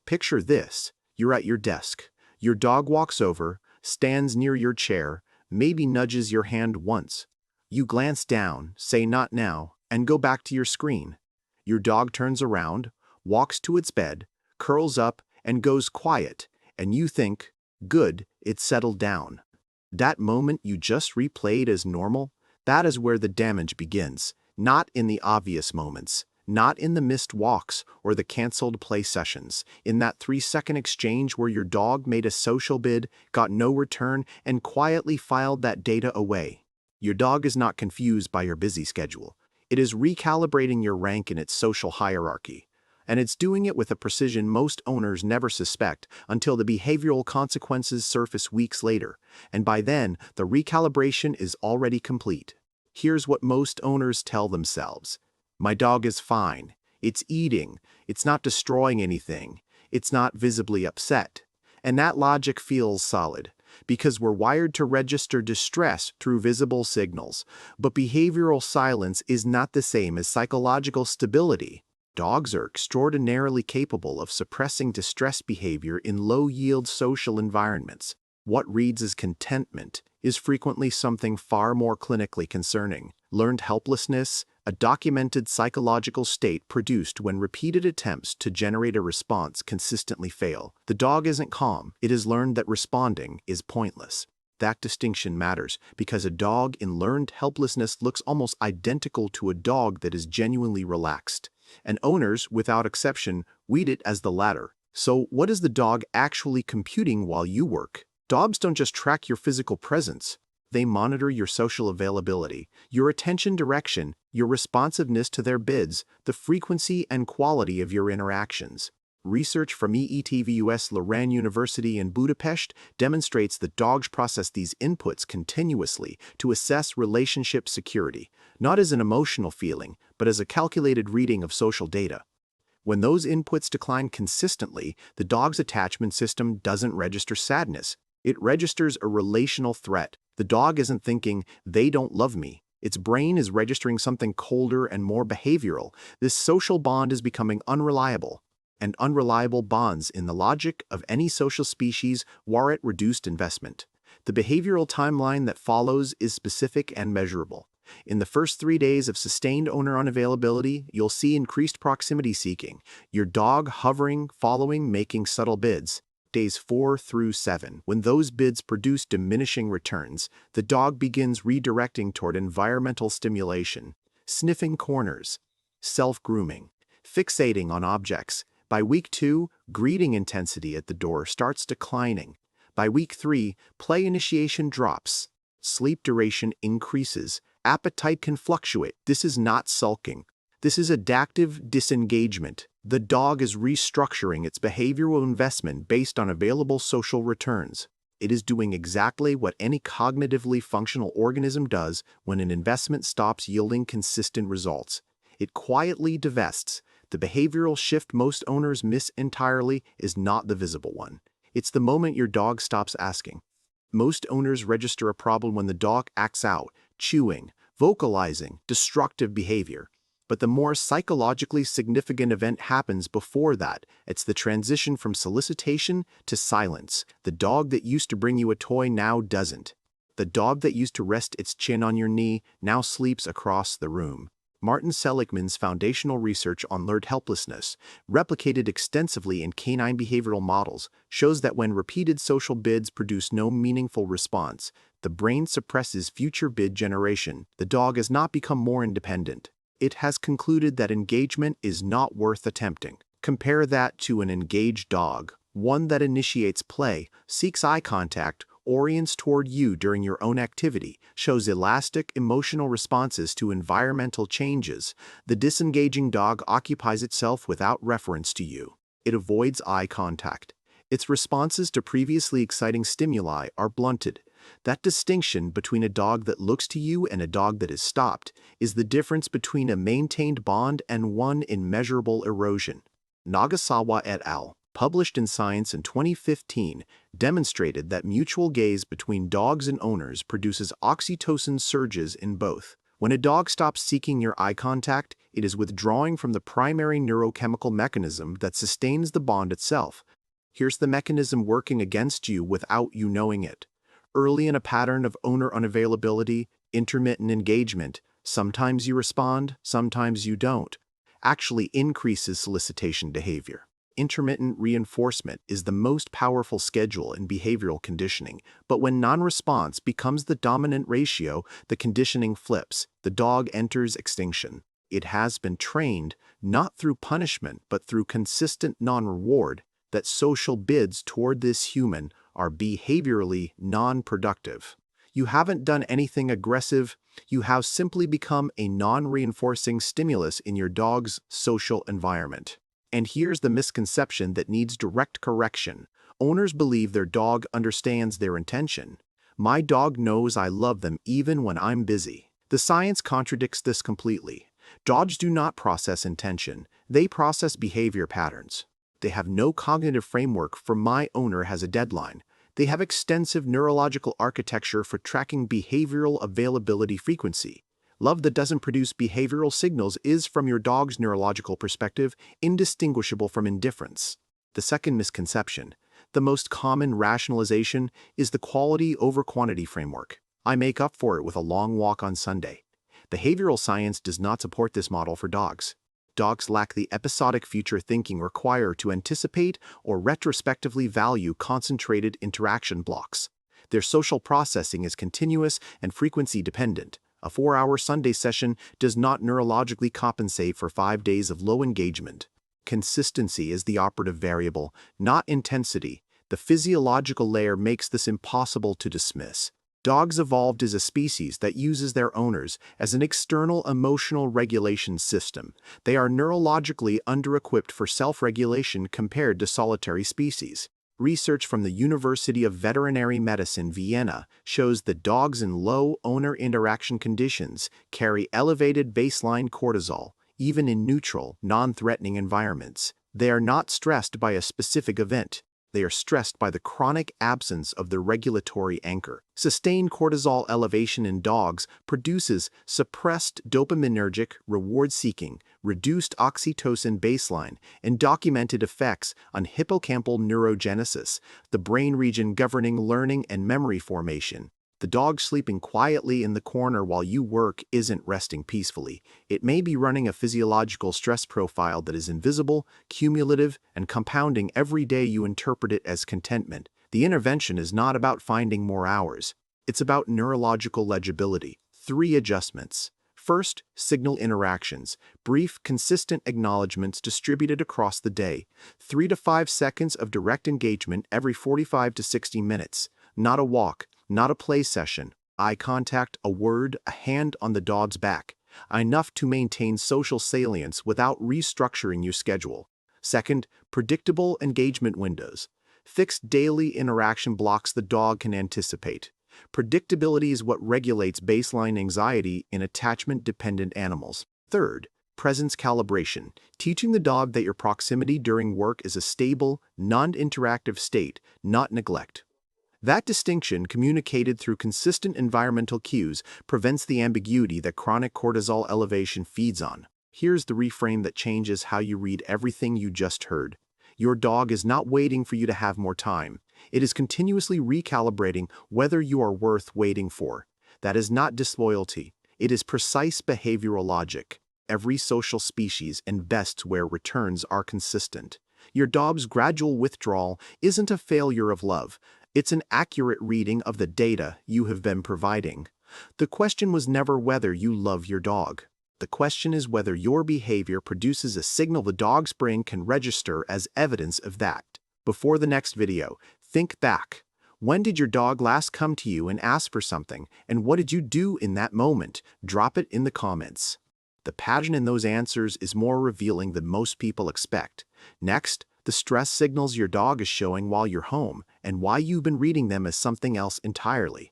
Picture this. You're at your desk. Your dog walks over, stands near your chair, maybe nudges your hand once. You glance down, say not now, and go back to your screen. Your dog turns around, walks to its bed, curls up, and goes quiet, and you think, good, it's settled down. That moment you just replayed as normal, that is where the damage begins, not in the obvious moments, not in the missed walks or the canceled play sessions, in that 3-second exchange where your dog made a social bid, got no return, and quietly filed that data away. Your dog is not confused by your busy schedule. It is recalibrating your rank in its social hierarchy. And it's doing it with a precision most owners never suspect until the behavioral consequences surface weeks later, and by then, the recalibration is already complete. Here's what most owners tell themselves. My dog is fine. It's eating. It's not destroying anything. It's not visibly upset. And that logic feels solid, because we're wired to register distress through visible signals. But behavioral silence is not the same as psychological stability. Dogs are extraordinarily capable of suppressing distress behavior in low-yield social environments. What reads as contentment is frequently something far more clinically concerning. Learned helplessness, a documented psychological state produced when repeated attempts to generate a response consistently fail. The dog isn't calm. It has learned that responding is pointless. That distinction matters because a dog in learned helplessness looks almost identical to a dog that is genuinely relaxed. And owners, without exception, read it as the latter. So what is the dog actually computing while you work? Dogs don't just track your physical presence. They monitor your social availability, your attention direction, your responsiveness to their bids, the frequency and quality of your interactions. Research from EETVUS Loran University in Budapest demonstrates that dogs process these inputs continuously to assess relationship security, not as an emotional feeling, but as a calculated reading of social data. When those inputs decline consistently, the dog's attachment system doesn't register sadness. It registers a relational threat. The dog isn't thinking, they don't love me. Its brain is registering something colder and more behavioral. This social bond is becoming unreliable. And unreliable bonds, in the logic of any social species, warrant reduced investment. The behavioral timeline that follows is specific and measurable. In the first 3 days of sustained owner unavailability, you'll see increased proximity seeking, your dog hovering, following, making subtle bids. Days 4 through 7, when those bids produce diminishing returns, the dog begins redirecting toward environmental stimulation, sniffing corners, self-grooming, fixating on objects. By week 2, greeting intensity at the door starts declining. By week 3, play initiation drops. Sleep duration increases. Appetite can fluctuate. This is not sulking. This is adaptive disengagement. The dog is restructuring its behavioral investment based on available social returns. It is doing exactly what any cognitively functional organism does when an investment stops yielding consistent results. It quietly divests. The behavioral shift most owners miss entirely is not the visible one. It's the moment your dog stops asking. Most owners register a problem when the dog acts out, chewing, vocalizing, destructive behavior. But the more psychologically significant event happens before that. It's the transition from solicitation to silence. The dog that used to bring you a toy now doesn't. The dog that used to rest its chin on your knee now sleeps across the room. Martin Seligman's foundational research on learned helplessness, replicated extensively in canine behavioral models, shows that when repeated social bids produce no meaningful response, the brain suppresses future bid generation. The dog has not become more independent. It has concluded that engagement is not worth attempting. Compare that to an engaged dog, one that initiates play, seeks eye contact, orients toward you during your own activity, shows elastic emotional responses to environmental changes. The disengaging dog occupies itself without reference to you. It avoids eye contact. Its responses to previously exciting stimuli are blunted. That distinction between a dog that looks to you and a dog that is stopped is the difference between a maintained bond and one in measurable erosion. Nagasawa et al., published in Science in 2015, demonstrated that mutual gaze between dogs and owners produces oxytocin surges in both. When a dog stops seeking your eye contact, it is withdrawing from the primary neurochemical mechanism that sustains the bond itself. Here's the mechanism working against you without you knowing it. Early in a pattern of owner unavailability, intermittent engagement, sometimes you respond, sometimes you don't, actually increases solicitation behavior. Intermittent reinforcement is the most powerful schedule in behavioral conditioning, but when non-response becomes the dominant ratio, the conditioning flips. The dog enters extinction. It has been trained, not through punishment but through consistent non-reward, that social bids toward this human are behaviorally non-productive. You haven't done anything aggressive, you have simply become a non-reinforcing stimulus in your dog's social environment. And here's the misconception that needs direct correction. Owners believe their dog understands their intention. My dog knows I love them even when I'm busy. The science contradicts this completely. Dogs do not process intention, they process behavior patterns. They have no cognitive framework for my owner has a deadline. They have extensive neurological architecture for tracking behavioral availability frequency. Love that doesn't produce behavioral signals is, from your dog's neurological perspective, indistinguishable from indifference. The second misconception, the most common rationalization, is the quality over quantity framework. I make up for it with a long walk on Sunday. Behavioral science does not support this model for dogs. Dogs lack the episodic future thinking required to anticipate or retrospectively value concentrated interaction blocks. Their social processing is continuous and frequency dependent. A 4-hour Sunday session does not neurologically compensate for 5 days of low engagement. Consistency is the operative variable, not intensity. The physiological layer makes this impossible to dismiss. Dogs evolved as a species that uses their owners as an external emotional regulation system. They are neurologically under-equipped for self-regulation compared to solitary species. Research from the University of Veterinary Medicine, Vienna, shows that dogs in low owner interaction conditions carry elevated baseline cortisol, even in neutral, non-threatening environments. They are not stressed by a specific event. They are stressed by the chronic absence of the regulatory anchor. Sustained cortisol elevation in dogs produces suppressed dopaminergic reward-seeking, reduced oxytocin baseline, and documented effects on hippocampal neurogenesis, the brain region governing learning and memory formation. The dog sleeping quietly in the corner while you work isn't resting peacefully. It may be running a physiological stress profile that is invisible, cumulative, and compounding every day you interpret it as contentment. The intervention is not about finding more hours. It's about neurological legibility. 3 adjustments. First, signal interactions. Brief, consistent acknowledgments distributed across the day. 3 to 5 seconds of direct engagement every 45 to 60 minutes. Not a walk. Not a play session. Eye contact, a word, a hand on the dog's back. Enough to maintain social salience without restructuring your schedule. Second, predictable engagement windows. Fixed daily interaction blocks the dog can anticipate. Predictability is what regulates baseline anxiety in attachment-dependent animals. Third, presence calibration. Teaching the dog that your proximity during work is a stable, non-interactive state, not neglect. That distinction, communicated through consistent environmental cues, prevents the ambiguity that chronic cortisol elevation feeds on. Here's the reframe that changes how you read everything you just heard. Your dog is not waiting for you to have more time. It is continuously recalibrating whether you are worth waiting for. That is not disloyalty. It is precise behavioral logic. Every social species invests where returns are consistent. Your dog's gradual withdrawal isn't a failure of love. It's an accurate reading of the data you have been providing. The question was never whether you love your dog. The question is whether your behavior produces a signal the dog's brain can register as evidence of that. Before the next video, think back. When did your dog last come to you and ask for something, and what did you do in that moment? Drop it in the comments. The pattern in those answers is more revealing than most people expect. Next, the stress signals your dog is showing while you're home, and why you've been reading them as something else entirely.